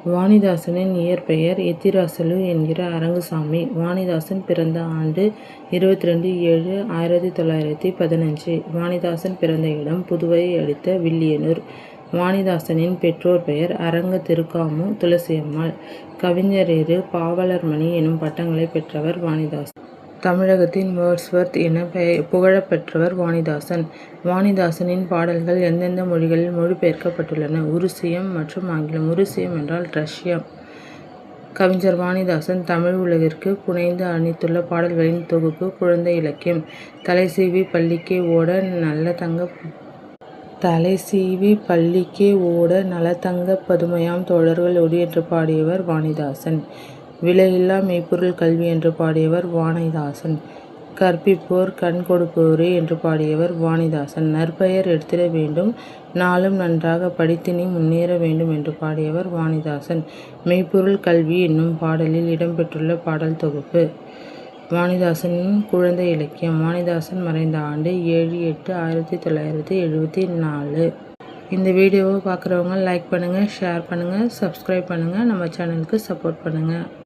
வாணிதாசனின் இயற்பெயர் எத்திராசலு என்கிற அரங்கசாமி. வாணிதாசன் பிறந்த ஆண்டு 22/7/1915. வாணிதாசன் பிறந்த இடம் புதுவையை அடுத்த வில்லியனூர். வாணிதாசனின் பெற்றோர் பெயர் அரங்க திருக்காமு துளசியம்மாள். கவிஞரேறு பாவலர்மணி எனும் பட்டங்களை பெற்றவர் வாணிதாசன். தமிழகத்தின் வேர்ட்ஸ்வர்த் என புகழப்பெற்றவர் வாணிதாசன். வாணிதாசனின் பாடல்கள் எந்தெந்த மொழிகளில் மொழிபெயர்க்கப்பட்டுள்ளன? உருசியம் மற்றும் ஆங்கிலம். உருசியம் என்றால் ரஷ்யம். கவிஞர் வாணிதாசன் தமிழ் உலகிற்கு புனைந்து அளித்துள்ள பாடல்களின் தொகுப்பு குழந்தை இலக்கியம். தலைசீவி பள்ளிக்கே ஓட நலதங்க பதுமையாம் தோழர்களோடு என்று பாடியவர் வாணிதாசன். விலையில்லா மெய்ப்பொருள் கல்வி என்று பாடியவர் வாணிதாசன். கற்பிப்போர் கண் கொடுப்போரே என்று பாடியவர் வாணிதாசன். நற்பெயர் எடுத்திட வேண்டும், நாளும் நன்றாக படித்து நீ முன்னேற வேண்டும் என்று பாடியவர் வாணிதாசன். மெய்ப்பொருள் கல்வி என்னும் பாடலில் இடம்பெற்றுள்ள பாடல் தொகுப்பு. வாணிதாசனின் குழந்தை இலக்கியம். வாணிதாசன் மறைந்த ஆண்டு 7/8/1974. இந்த வீடியோவை பார்க்குறவங்க லைக் பண்ணுங்கள், ஷேர் பண்ணுங்கள், சப்ஸ்கிரைப் பண்ணுங்கள், நம்ம சேனலுக்கு சப்போர்ட் பண்ணுங்கள்.